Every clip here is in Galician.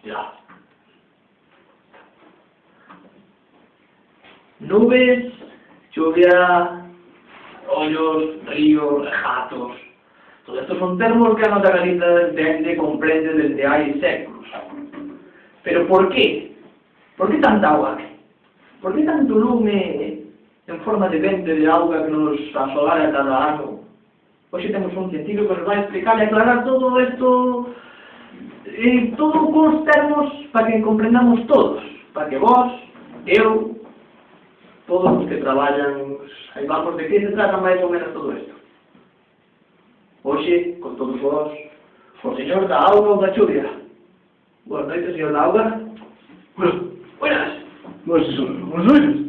Ya. Nubes, lluvia, hoyos, ríos, gatos. Todos estos son termos que a nosa Galiza entende, comprende desde hai séculos. Pero por qué? Por que tanta auga aquí? Por que tanto lume en forma de vento de auga que nos asolara cada ano? Hoxe temos un científico que nos vai explicar e aclarar todo isto, todo cos termos para que comprendamos todos, para que vos, eu, todos os que traballan, saibamos de que se trata máis ou menos todo isto. Hoxe, con todos vos, o señor da auga ou da chuvia. Boas noites, señor da auga. Buenas. Buenas noites.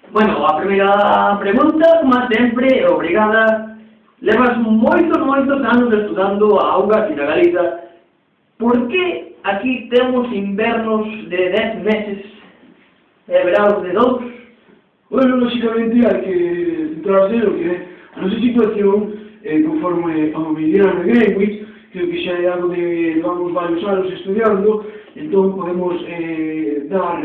Bueno, a primeira pregunta, como sempre, obrigada. Levas moitos anos estudando a auga aquí na Galiza. Por que aquí temos invernos de 10 meses e veranos de 2? Bueno, lógicamente hai que centrarse no que é a nosa situación conforme ao meridiano de Greenwich, que xa é algo de, levamos varios anos estudiando, entón podemos dar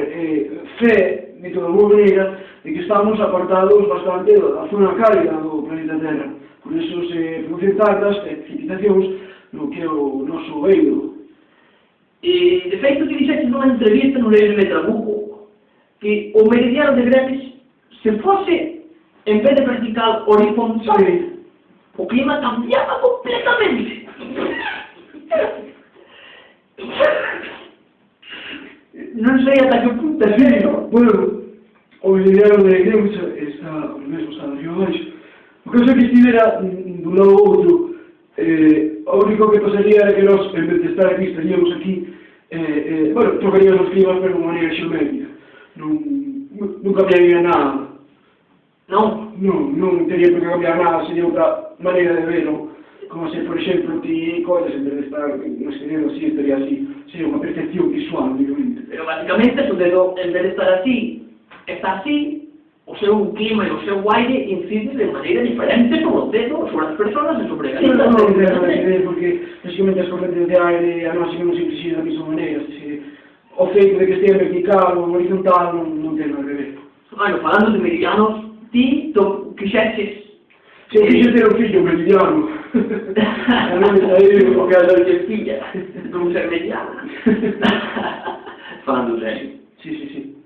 fe, de toda maneira, de que estamos apartados bastante da zona cálida do planeta Terra. Por iso se producen tantas precipitacións no que é o noso eido. E, de feito, te dixeste nunha entrevista no Leiro de Trabuco que o meridiano de Greenwich, se fose, en vez de vertical, horizontal, o clima cambiaba completamente. Non sei ata que punto é serio. Bueno, o meridiano de Greenwich está no mesmo estado de baixo. O caso é que estivera dun lado ou outro, o único que pasaría era que nós, en vez de estar aquí, estaríamos aquí, bueno, trocaríamos os climas, pero de maneira xeométrica. Non cambiaría nada. Non teria por que cambiar nada, sería outra maneira de verlo. Como se, por exemplo, ti coidas, en vez de estar escribiendo así, estaría así. Sería unha percepción visual, únicamente. Pero, basicamente, o dedo, en vez de estar así, está así, o seu clima e o seu aire incide de maneira diferente sobre o dedo, sobre as personas e sobre a Galiza. Non ten nada que ver, porque, basicamente, as correntes de aire a nós non se inciden da mesma maneira. O feito de que estea vertical ou horizontal non ten nada que ver. Bueno, falando de meridianos, ti quixeches... Se eu quixo ter un fillo meridiano, non me saíu o que a noite filla, non ser mediana. Falando serio. Sí.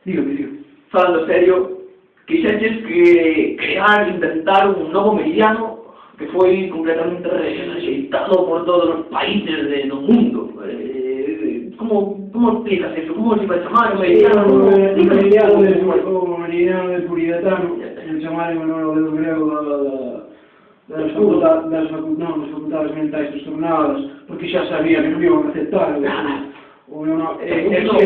Dígame. Falando serio, quixeches inventar un novo meridiano que foi completamente rexeitado por todos os países do mundo. Como explicas eso? Como se vai chamar o meridiano? O meridiano de Puridatano, el chamar en honor ao dedo grego das facultades mentais trastornadas, porque xa sabía que non iban a aceptar. En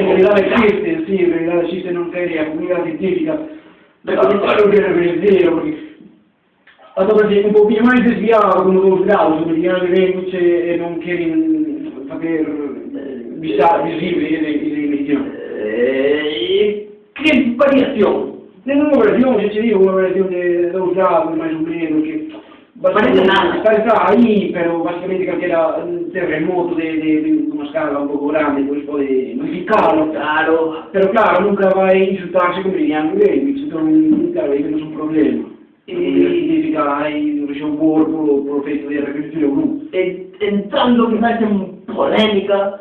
realidad existe, non quería a comunidade científica reconocer o que era verdadeiro, porque atópase un pouquinho máis desviado como 2 graus, o meridiano de Greenwich non queren facer visible e de emisión. Que variación? Non unha variación, xa che digo, unha variación de 2 graus, máis ou menos, que parece nada. Está aí, pero basicamente calquera terremoto de unha escala un pouco grande, pois pode modificarlo. Claro. Pero claro, nunca vai insultarse con meridiano Greenwich, entón, claro, aí temos un problema. Significa hai región por o feito de reconstruir o grupo. Entrando quizás en polémica,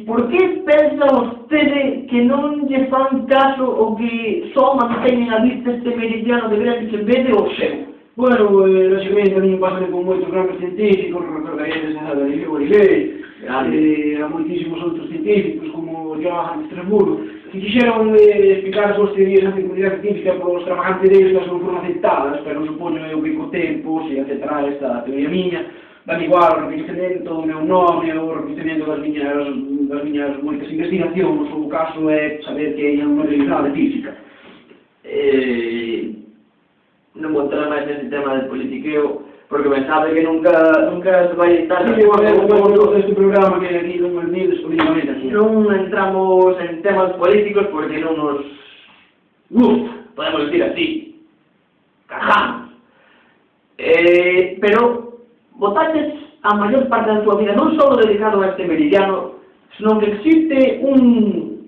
por que pensa vostede que non lle fan caso o que só manteñen a vista este meridiano de Greenwich en vez de o seu? Bueno, lógicamente, a mí pasa con moitos grandes científicos, recordaríades a Galileo Galilei, a moitísimos outros científicos, como Johann Strasburgo, que quixeron explicar as súas teorías na comunidade científica por extravagante deles que non foron aceptadas, pero supoño eu que co tempo se aceptará esta teoría miña, dan igual o reconhecimento do meu nome, o reconhecimento das miñas moitas investigacións, o caso é saber que é unha realidade física. Non vou entrar máis nesse tema del politiqueo, porque me sabe que nunca se vai estar... Sí, bueno, este programa que aquí non me olvides políticamente aquí. Non entramos en temas políticos porque non nos gusta, podemos decir así. Cajamos. Pero votaches a maior parte da túa vida non só dedicado a este meridiano, senón que existe unha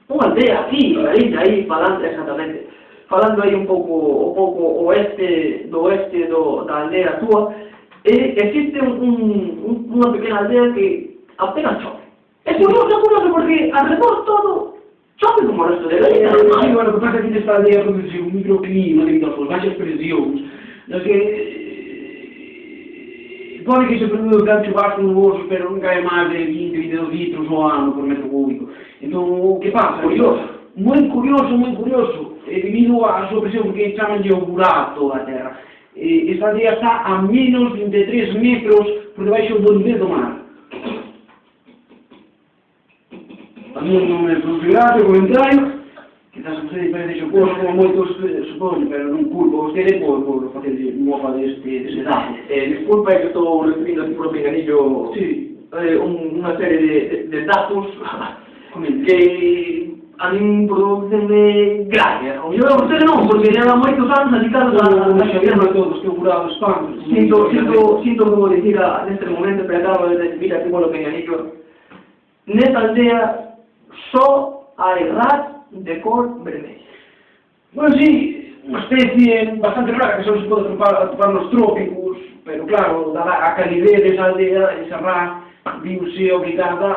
aldea aquí, a illa aí, falando exactamente, falando aí un pouco oeste da aldea túa, existe unha pequena aldea que apenas chove. É curioso porque alrededor todo chove como o resto de Galicia. Sí, bueno, o que pasa é que nesta aldea produce un microclima debido ás baixas presións, nas que pode que se produce un chuvasco nuboso, pero non cae máis de 20-22 litros ao ano por metro cúbico. Entón, o que pasa? Curioso. Moi curioso, debido á súa presión, porque chamanlle o burato da terra. Esta aldea está a menos 23 metros por debaixo do nivel do mar. A mí non me produce gracia o comentario, quizás vostede parece xocoso como moitos supoño, pero non culpo vostede por facer mofa deste dato. Disculpa que estou recibindo aquí por o pinganillo unha serie de datos que a min producen gracia. O mellor a vostede non, porque leva moitos anos dedicados a xavier de todos que o curado espanto. Sinto como dicir neste momento, pero acabo de recibir aquí polo pinganillo. Nesta aldea só hai ras de cor vermella. Bueno, sí, unha especie bastante rara que só se pode atopar nos trópicos, pero claro, dada a calidez desa aldea, esa ras viuse obligada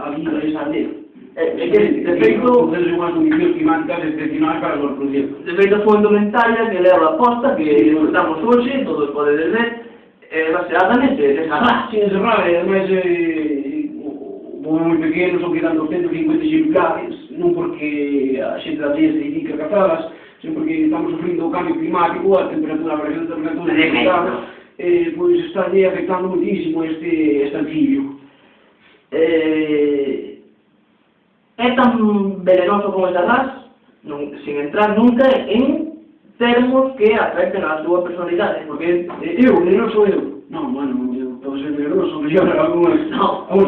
a vir a esa aldea. De feito, poderes unhas condicións climáticas excepcionais para a súa producción. De feito, foi indumentaria que leva a posta, que disfrutamos hoxe, todos podedes ver, baseada nesa ras. Sí, esa ras, ademais, como moi pequeno, son quedan 250 exemplares, non porque a xente da aldea se dedica a cazalas, sino porque estamos sufrindo o cambio climático, a temperatura, a variación de temperatura, pois está allí afectando muitísimo este anfibio. É tan venenoso como esa ras, sin entrar nunca en termos que afecten a súa personalidade, porque venenoso eu. Non, bueno, todo ser venenoso, mellor algúns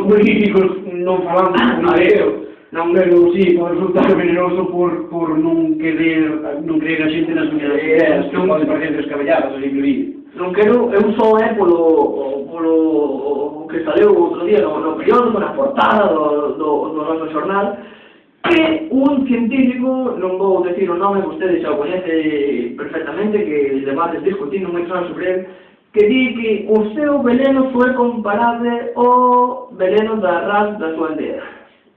políticos non falando como eu. Non, pero sí, pode resultar venenoso por non querer a xente nas miñas ideas, que pode parecer descabelladas, a simple. Non quero, eu só polo que saleu outro día no periódico, na portada do noso xornal, que un científico, non vou decir o nome, vostede xa o coñece perfectamente, que debates discutindo moitos anos sobre él, que di que o seu veneno foi comparable ao veneno da ras da súa aldea.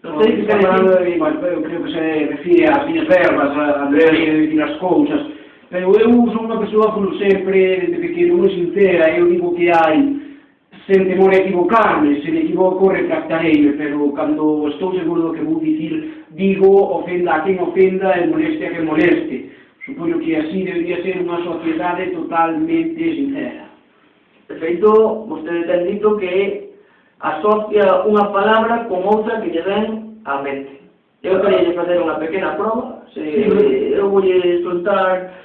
Non sei que quere dicir. Eu creo que se refire ás miñas verbas, a decir as cousas. Pero eu son unha persoa, como sempre, desde pequeno, moi sincera, eu digo que hai, sen temor a equivocarme, se me equivoco, retractareime, pero cando estou seguro do que vou dicir, digo, ofenda a quen ofenda e moleste a quen moleste. Supoño que así debería ser unha sociedade totalmente sincera. De feito, vostede ten dito que asocia unha palabra con outra que lle ven á mente. Eu queria facer unha pequena prova, eu voulle soltar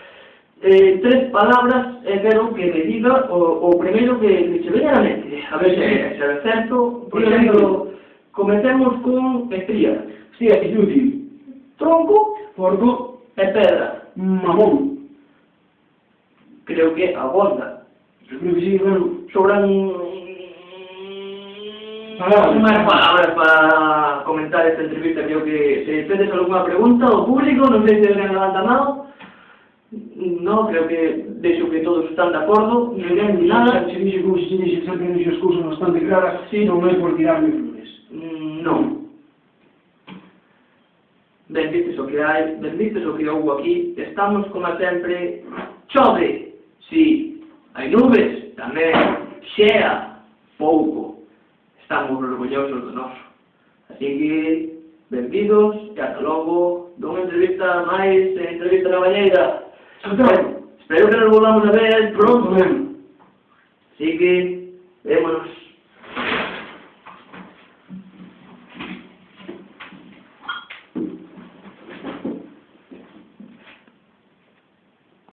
3 palabras e quero que me diga o primeiro que se veña á mente. A ver se é certo. Por exemplo, comecemos con estría. Estría, inútil. Tronco, porco e pedra. Mamón. Creo que abonda. Eu creo que sí, bueno. Sobran unhas palabras para comentar esta entrevista. Creo que se tedes algunha pregunta ao público, non sei se ven levanta a mano. No, creo que deixo que todos están de acordo, ninguén di nada. Se dixe como se dixe sempre as cousas bastante claras, non é por tirarme flores. Non. Ben, vistes o que hai, ben vistes o que houve aquí, estamos como sempre, chove, si, hai nubes, tamén, xea, pouco, estamos orgullosos do noso. Así que, benvidos, e ata logo, dunha entrevista máis, entrevista na Bañeira. Espero que nos volvamos a ver pronto. Así que, vémonos.